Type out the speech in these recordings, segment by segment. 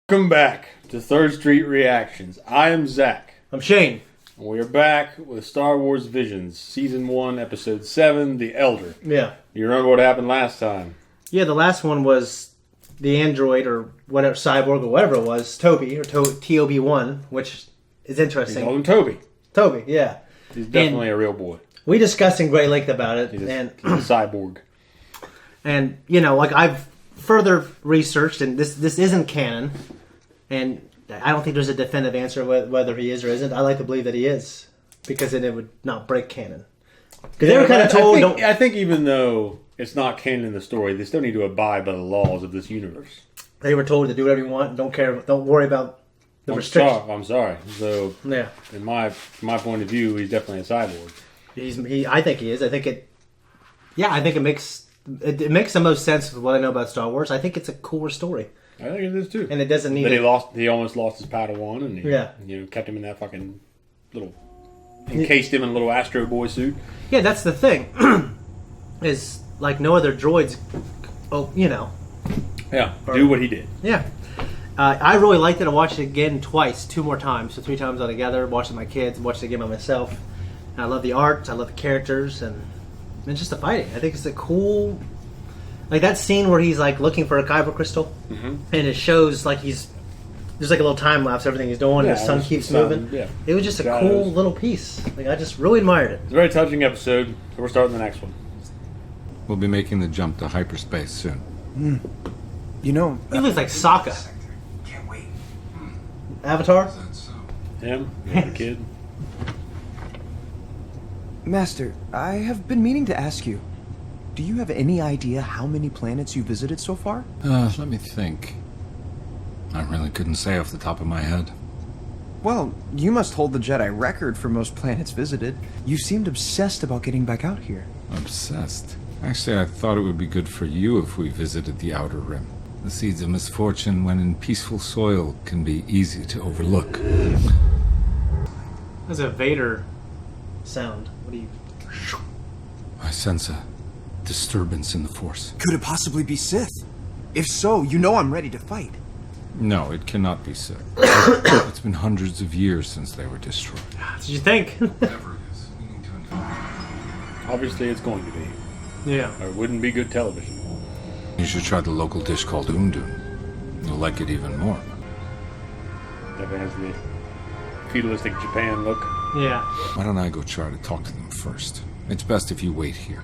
Welcome back to Third Street Reactions. I am Zakk. I'm Shane. And we are back with Star Wars Visions, Season 1, Episode 7, The Elder. Yeah. You remember what happened last time? Yeah, the last one was the android or whatever, cyborg or whatever it was, Toby, or TOB1, which is interesting. They call him Toby. Toby, yeah. He's definitely a real boy. We discussed in great length about it. He's a cyborg. And, you know, like I've further researched, and this isn't canon, and I don't think there's a definitive answer whether he is or isn't. I like to believe that he is, because then it would not break canon. Because they were kind of told... I think even though it's not canon in the story, they still need to abide by the laws of this universe. They were told to do whatever you want, don't worry about the restrictions. I'm sorry. So, yeah. In my point of view, he's definitely a cyborg. I think he is. I think it makes the most sense with what I know about Star Wars. I think it's a cooler story. I think it is too. And it doesn't need he almost lost his Padawan, and he kept him in that fucking little, encased him in a little Astro Boy suit. Yeah, that's the thing. Is like no other droids, do what he did. Yeah. I really liked it. I watched it again twice, 2 more times, so 3 times altogether. Watched it with my kids, watched it again by myself. And I love the art, I love the characters, and just the fighting. I think it's a cool, like that scene where he's like looking for a kyber crystal, and it shows like there's like a little time lapse of everything he's doing, and the sun keeps moving. Yeah. It was just a cool little piece. Like I just really admired it. It's a very touching episode. So we're starting the next one. We'll be making the jump to hyperspace soon. You know, he looks like Sokka. Can't wait. Avatar. Him, the kid. Master, I have been meaning to ask you. Do you have any idea how many planets you visited so far? Let me think. I really couldn't say off the top of my head. Well, you must hold the Jedi record for most planets visited. You seemed obsessed about getting back out here. Obsessed? Actually, I thought it would be good for you if we visited the Outer Rim. The seeds of misfortune, when in peaceful soil, can be easy to overlook. That's a Vader sound. What do you... I sense a disturbance in the Force. Could it possibly be Sith? If so, you know I'm ready to fight. No, it cannot be Sith. It's been hundreds of years since they were destroyed. What did you think? Whatever it is, we need to investigate. Obviously, it's going to be. Yeah. Or it wouldn't be good television. You should try the local dish called undun. You'll like it even more. Definitely has the feudalistic Japan look. Yeah. Why don't I go try to talk to them first? It's best if you wait here.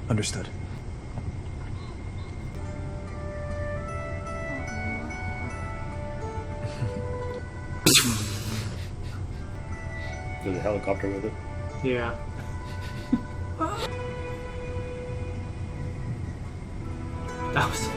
Understood. There's a helicopter with it. Yeah. That was...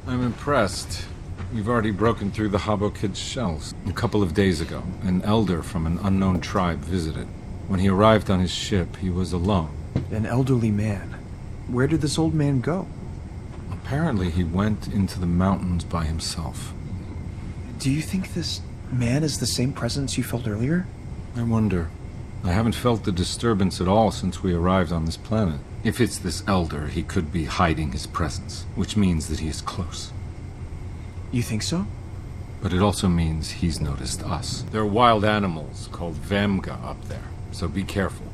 I'm impressed. You've already broken through the Hobo Kid's shells. A couple of days ago, an elder from an unknown tribe visited. When he arrived on his ship, he was alone. An elderly man. Where did this old man go? Apparently, he went into the mountains by himself. Do you think this man is the same presence you felt earlier? I wonder. I haven't felt the disturbance at all since we arrived on this planet. If it's this elder, he could be hiding his presence, which means that he is close. You think so? But it also means he's noticed us. There are wild animals called Vamga up there, so be careful.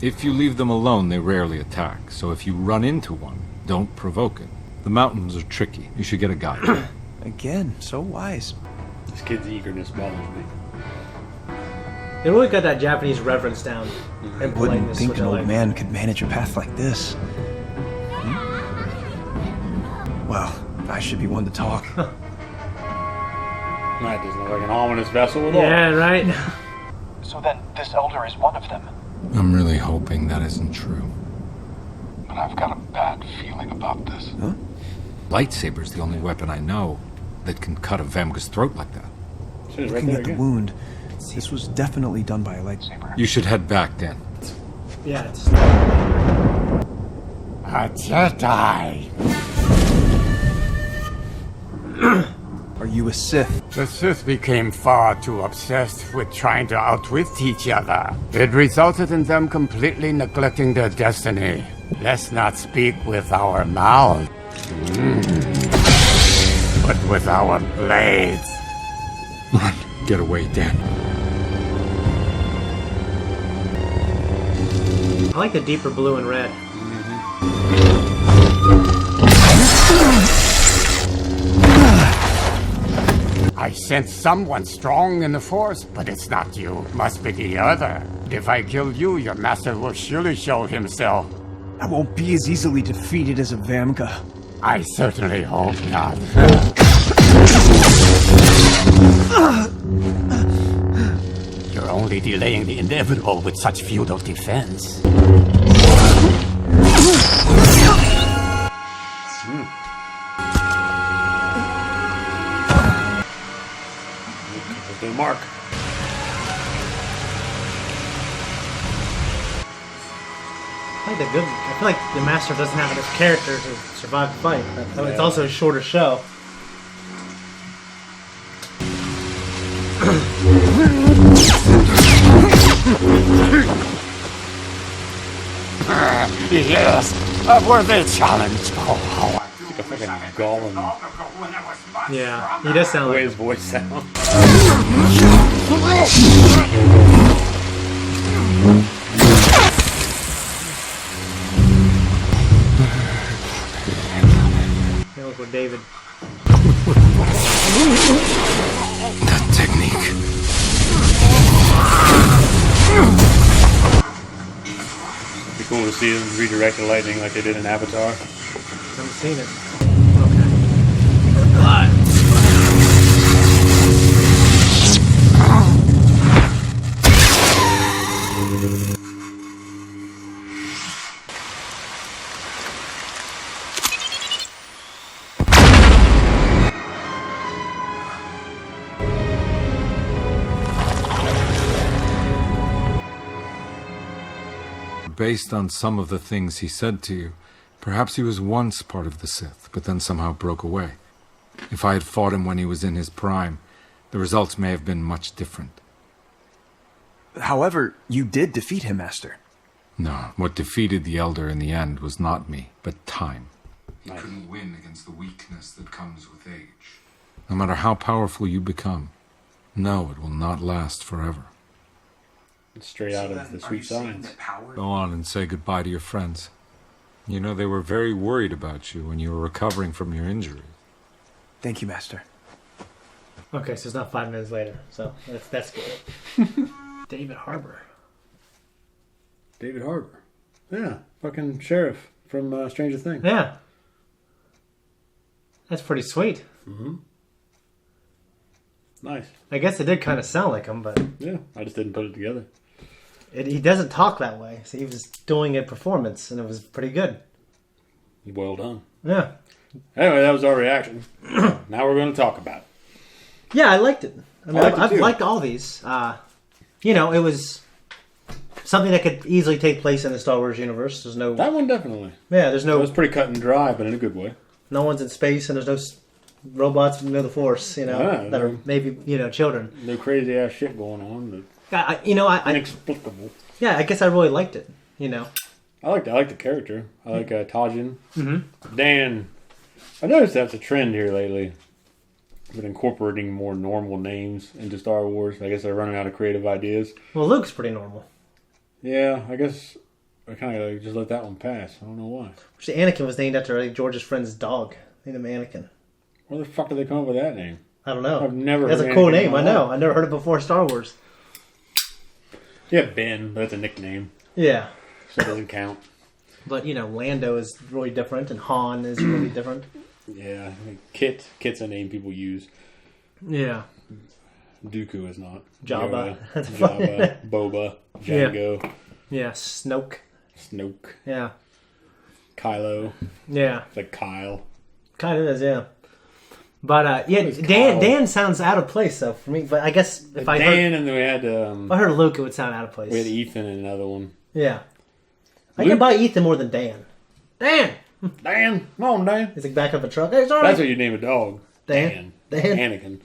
If you leave them alone, they rarely attack, so if you run into one, don't provoke it. The mountains are tricky. You should get a guide. Again, so wise. This kid's eagerness bothers me. They really got that Japanese reverence down. And Wouldn't think an old like. man could manage a path like this. Well, I should be one to talk. That doesn't look like an ominous vessel at all. Yeah, right? So then, this elder is one of them. I'm really hoping that isn't true. But I've got a bad feeling about this. Huh? Lightsaber's the only weapon I know that can cut a Vamga's throat like that. Shit, right Looking there at the again. wound, this was definitely done by a lightsaber. You should head back, Dan. Yeah, it's... A Jedi. Are you a Sith? The Sith became far too obsessed with trying to outwit each other. It resulted in them completely neglecting their destiny. Let's not speak with our mouths. but with our blades. Run. Get away, Dan. I like the deeper blue and red. I sense someone strong in the force, but it's not you. Must be the other. If I kill you, your master will surely show himself. I won't be as easily defeated as a Vamka. I certainly hope not. You're only delaying the inevitable with such feudal defense. Mark. I feel like the Master doesn't have enough character to survive the fight. But it's also a shorter show. Yes, a worthy challenge. Oh, It's like a fucking golem. Yeah, he does sound The way like his voice sounds. they look like David. That technique. It'd be cool to see them redirect the lightning like they did in Avatar. Haven't seen it. Okay. Based on some of the things he said to you, perhaps he was once part of the Sith, but then somehow broke away. If I had fought him when he was in his prime, the results may have been much different. However, you did defeat him, Master. No, what defeated the Elder in the end was not me, but time. He couldn't win against the weakness that comes with age. No matter how powerful you become, know it will not last forever. It's straight out of the Sweet Science. Go on and say goodbye to your friends. You know, they were very worried about you when you were recovering from your injury. Thank you, Master. Okay, so it's not 5 minutes later. So that's good. David Harbour. David Harbour. Yeah, fucking sheriff from Stranger Things. Yeah. That's pretty sweet. Mm-hmm. Nice. I guess it did kind of sound like him, but... Yeah, I just didn't put it together. He doesn't talk that way. So he was doing a performance, and it was pretty good. Well done. Yeah. Anyway, that was our reaction. Now we're going to talk about it. Yeah, I liked it. I mean, I've too. liked all these. You know, it was something that could easily take place in the Star Wars universe. There's no... That one definitely. Yeah, there's no... It was pretty cut and dry, but in a good way. No one's in space, and there's no robots who know the Force, you know, Yeah, that are maybe, you know, children. No crazy ass shit going on. I Inexplicable. yeah, I guess I really liked it, you know. I like the character. I like Tajin. Mm-hmm. Dan. I noticed that's a trend here lately. Been incorporating more normal names into Star Wars. I guess they're running out of creative ideas. Well, Luke's pretty normal. Yeah, I guess I kind of just let that one pass. I don't know why. Actually, Anakin was named after George's friend's dog. Named him Anakin. Where the fuck did they come up with that name? I don't know. I've never That's heard a cool Anakin name, in my I know. life. I never heard it before Star Wars. Yeah, Ben, but that's a nickname. Yeah. So it doesn't count. But, you know, Lando is really different, and Han is really different. Yeah, I think Kit's a name people use. Yeah. Dooku is not. Jabba. Yoda, Jabba, Boba, Jango, Yeah, Snoke. Snoke, Yeah. Kylo. Yeah. It's like Kyle. Kind of is, yeah. But, yeah, Who's Dan Kyle? Dan sounds out of place, though, for me. But I guess if I Dan, and then we had if I heard Luke, it would sound out of place. we had Ethan and another one. Yeah. I Luke? can buy Ethan more than Dan. Dan! Dan, come on, Dan. He's like back up a truck. Hey, sorry. That's what you name a dog. Dan. Anakin.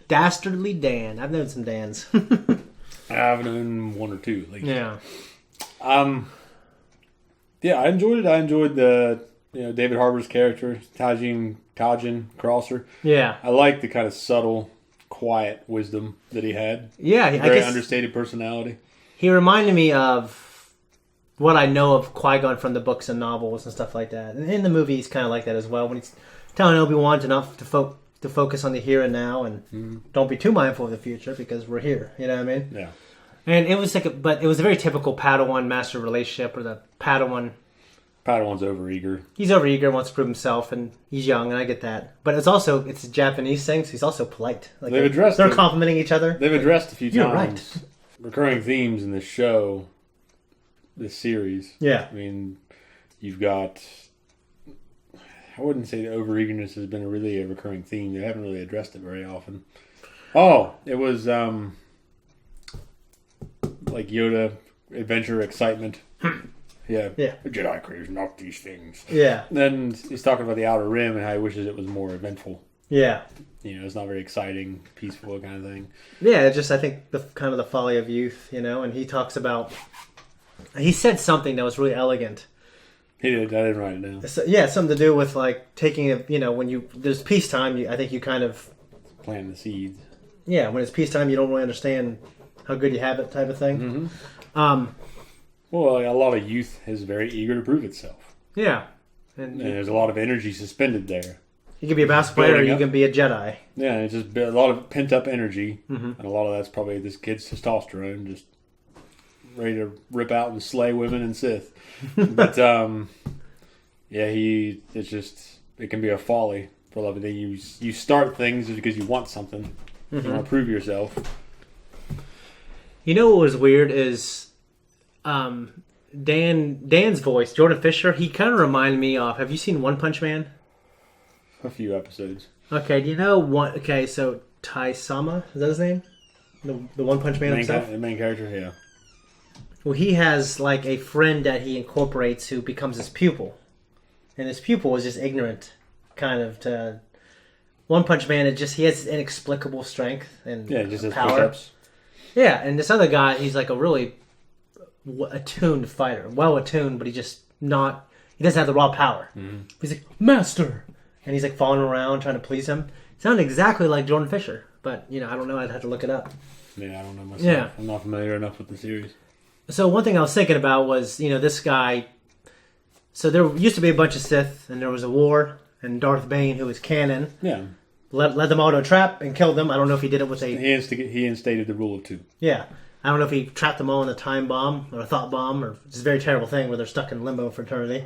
Dastardly Dan. I've known some Dans. I've known one or two at least. yeah. Yeah, I enjoyed it. I enjoyed the David Harbour's character, Tajin Crosser. Yeah. I like the kind of subtle, quiet wisdom that he had. Yeah, I Very guess understated personality. he reminded me of what I know of Qui-Gon from the books and novels and stuff like that. And in the movie, he's kind of like that as well. When he's telling Obi-Wan to focus on the here and now and don't be too mindful of the future because we're here. You know what I mean? Yeah. And it was but it was a very typical Padawan-master relationship where the Padawan's overeager. He's overeager, wants to prove himself, and he's young, and I get that. But it's a Japanese thing, so he's also polite. Like they're complimenting each other. They've addressed a few You're times recurring themes in this show, this series. Yeah. I mean, you've got... I wouldn't say the overeagerness has been really a recurring theme. They haven't really addressed it very often. Oh, it was like Yoda, adventure, excitement. Yeah. The Jedi creators, not these things. Yeah. Then he's talking about the Outer Rim and how he wishes it was more eventful. Yeah. It's not very exciting, peaceful kind of thing. Yeah, it's just, I think, the kind of the folly of youth, and he talks about... He said something that was really elegant. He did. I didn't write it down. So, yeah, something to do with, like, taking when there's peacetime, I think you kind of... Planting the seeds. Yeah, when it's peacetime, you don't really understand how good you have it type of thing. Mm-hmm. Well, a lot of youth is very eager to prove itself. Yeah. And there's a lot of energy suspended there. You can be a basketball player or you can be a Jedi. Yeah, it's just a lot of pent-up energy. And a lot of that's probably this kid's testosterone, just ready to rip out and slay women and Sith. But, it can be a folly for a lot of things. You start things just because you want something. You want to prove yourself. You know what was weird is Dan's voice, Jordan Fisher, he kind of reminded me of... Have you seen One Punch Man? A few episodes. Okay, do you know what... Okay, so Tai Sama, is that his name? The One Punch Man himself? The main character, yeah. Well, he has like a friend that he incorporates who becomes his pupil. And his pupil is just ignorant, kind of, to... One Punch Man, he has inexplicable strength and just his power. push-ups. Yeah, and this other guy, he's like a really attuned fighter. Well attuned, but he doesn't have the raw power. He's like, Master! And he's like following around, trying to please him. Sounded exactly like Jordan Fisher, but, I don't know, I'd have to look it up. Yeah, I don't know myself. Yeah. I'm not familiar enough with the series. So one thing I was thinking about was, this guy... So there used to be a bunch of Sith, and there was a war, and Darth Bane, who was canon... Yeah. Led them all to a trap and killed them. I don't know if he did it with a... He instated the rule of two. Yeah. I don't know if he trapped them all in a time bomb or a thought bomb or just a very terrible thing where they're stuck in limbo for eternity.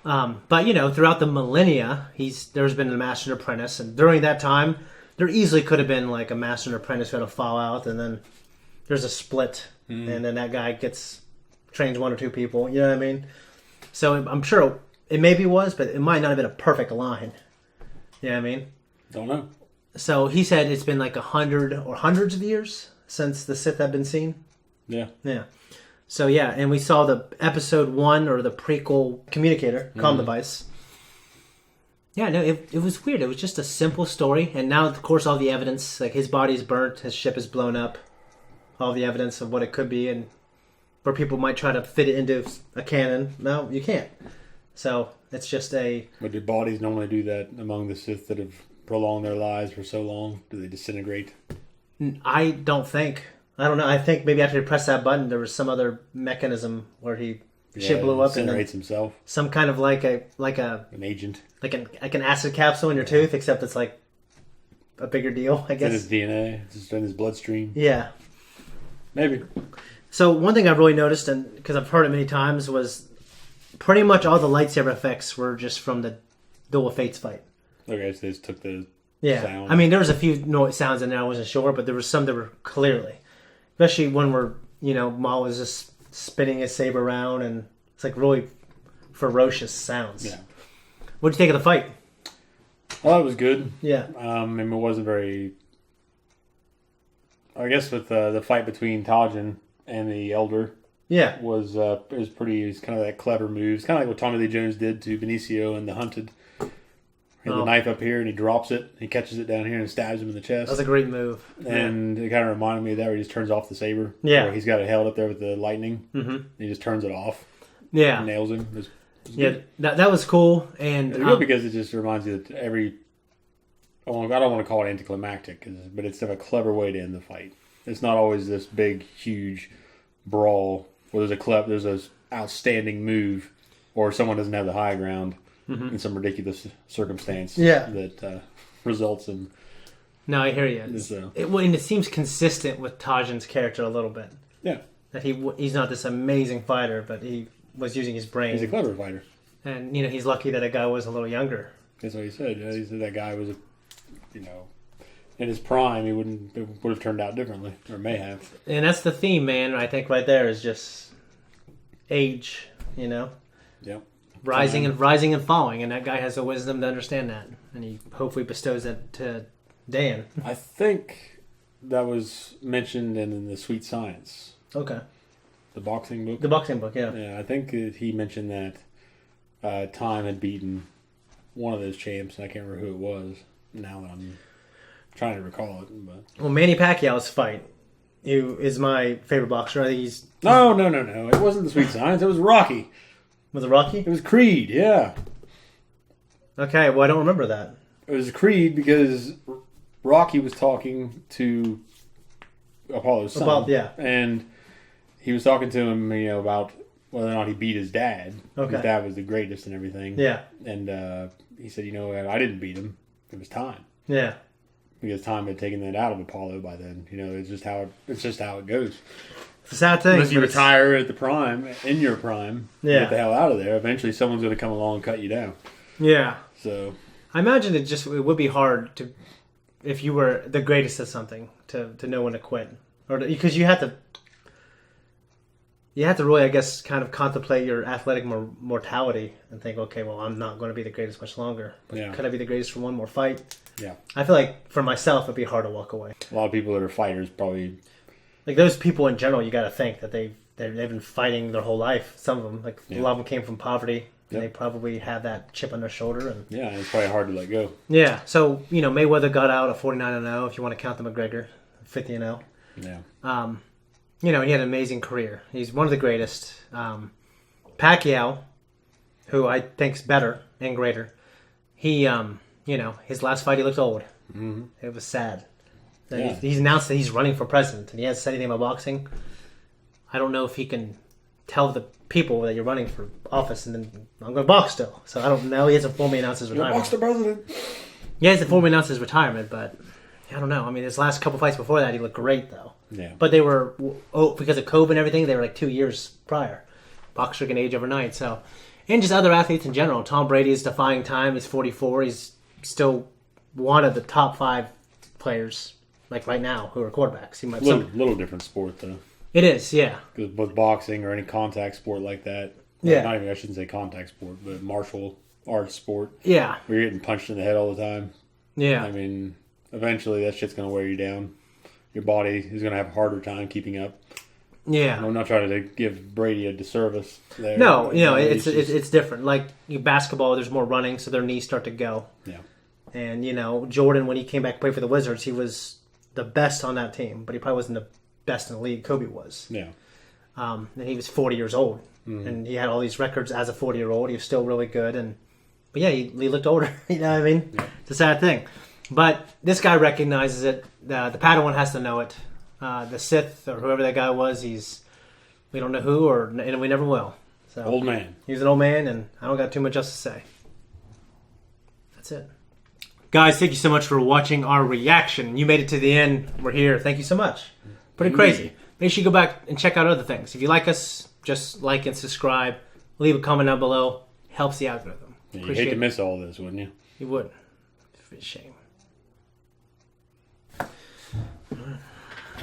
But, throughout the millennia, there's been a master and apprentice. And during that time, there easily could have been like a master and apprentice who had a fallout. And then there's a split. And then that guy trains one or two people. You know what I mean? So I'm sure it maybe was, but it might not have been a perfect line. You know what I mean? Don't know. So he said it's been like 100 or hundreds of years since the Sith have been seen. Yeah. Yeah. So yeah, and we saw the episode 1 or the prequel communicator, comm device. Yeah, no, it was weird. It was just a simple story, and now of course all the evidence, like his body's burnt, his ship is blown up, all the evidence of what it could be, and where people might try to fit it into a canon. No, you can't. So it's just a... But do bodies normally do that among the Sith that have prolonged their lives for so long? Do they disintegrate? I don't think. I don't know. I think maybe after he pressed that button, there was some other mechanism where shit blew up and incinerates himself. Some kind of like an agent, like an acid capsule in your tooth, except it's like a bigger deal. I guess it's in his DNA, it's just in his bloodstream. Yeah, maybe. So one thing I've really noticed, and because I've heard it many times, was pretty much all the lightsaber effects were just from the Duel of Fates fight. Okay, so they just took the sound. I mean, there was a few noise sounds in there I wasn't sure, but there was some that were clearly, especially when Maul was just spinning his saber around, and it's like really ferocious sounds. Yeah. What'd you think of the fight? Oh, it was good. Yeah. It wasn't very... I guess with the fight between Tajin and the Elder... Yeah. It was pretty... It was kind of that clever move. It's kind of like what Tommy Lee Jones did to Benicio in The Hunted. He had the knife up here, and he drops it. He catches it down here and stabs him in the chest. That was a great move. And it kind of reminded me of that, where he just turns off the saber. Yeah. Where he's got it held up there with the lightning. Mm-hmm. He just turns it off. Yeah. And nails him. Yeah, that was cool. And It's good because it just reminds you that I don't want to call it anticlimactic, but it's a clever way to end the fight. It's not always this big, huge brawl where there's a outstanding move, or someone doesn't have the high ground in some ridiculous circumstance that results in. No, I hear you. And it seems consistent with Tajin's character a little bit. Yeah, that he's not this amazing fighter, but he was using his brain. He's a clever fighter, and he's lucky that a guy was a little younger. That's what he said. He said that guy was in his prime, it would have turned out differently, or may have. And that's the theme, man. I think right there is just age. Yep. Rising and falling, and that guy has the wisdom to understand that, and he hopefully bestows that to Dan. I think that was mentioned in the Sweet Science. Okay. The boxing book. The boxing book, yeah. Yeah, I think he mentioned that Time had beaten one of those champs, and I can't remember who it was. Now that I'm trying to recall it, but Manny Pacquiao's fight is my favorite boxer. I think he's no. It wasn't the Sweet Science. It was Rocky. Was it Rocky? It was Creed. Yeah. Okay, well I don't remember that. It was Creed because Rocky was talking to Apollo's son. And he was talking to him, about whether or not he beat his dad. Okay. His dad was the greatest and everything. Yeah. And he said, I didn't beat him. It was Time. Yeah. Because Time had taken that out of Apollo by then. It's just how it goes. It's a sad thing. Unless you retire at the prime, in your prime, get the hell out of there. Eventually, someone's going to come along and cut you down. Yeah. So I imagine it would be hard to, if you were the greatest at something, to know when to quit, because you have to really, I guess, kind of contemplate your athletic mortality and think, okay, well, I'm not going to be the greatest much longer. But could I be the greatest for one more fight? Yeah. I feel like for myself, it'd be hard to walk away. A lot of people that are fighters probably. Like those people in general, you got to think that they've been fighting their whole life. Some of them, a lot of them came from poverty, and they probably have that chip on their shoulder. And it's probably hard to let go. Yeah, so Mayweather got out at 49-0, if you want to count the McGregor, 50-0. Yeah. He had an amazing career. He's one of the greatest. Pacquiao, who I think's better and greater, he, his last fight he looked old. Mm-hmm. It was sad. He's announced that he's running for president, and he hasn't said anything about boxing. I don't know if he can tell the people that you're running for office, and then I'm going to box still. So I don't know. He hasn't formally announced his retirement. Box the president. He hasn't formally announced his retirement, but I don't know. I mean, his last couple fights before that, he looked great, though. Yeah. But they were, because of COVID and everything, they were like 2 years prior. Boxer can age overnight, so. And just other athletes in general. Tom Brady is defying time. He's 44. He's still one of the top 5 players, like right now, who are quarterbacks. He might little different sport, though. It is, yeah. Because with boxing or any contact sport like that, I shouldn't say contact sport, but martial arts sport. Yeah. Where you're getting punched in the head all the time. Yeah. I mean, eventually that shit's going to wear you down. Your body is going to have a harder time keeping up. Yeah. I'm not trying to give Brady a disservice there. No, it's different. Like basketball, there's more running, so their knees start to go. Yeah. And, Jordan, when he came back to play for the Wizards, he was the best on that team, but he probably wasn't the best in the league. Kobe was. Yeah. And he was 40 years old. Mm-hmm. And he had all these records as a 40-year-old. He was still really good. But yeah, he looked older. You know what I mean? Yeah. It's a sad thing. But this guy recognizes it. The Padawan has to know it. The Sith, or whoever that guy was, we don't know who, and we never will. So old man. He's an old man, and I don't got too much else to say. That's it. Guys, thank you so much for watching our reaction. You made it to the end. We're here. Thank you so much. Pretty crazy. Make sure you go back and check out other things. If you like us, just like and subscribe. Leave a comment down below. Helps the algorithm. Yeah, you'd hate to miss all this, wouldn't you? You would. It's a shame. All right.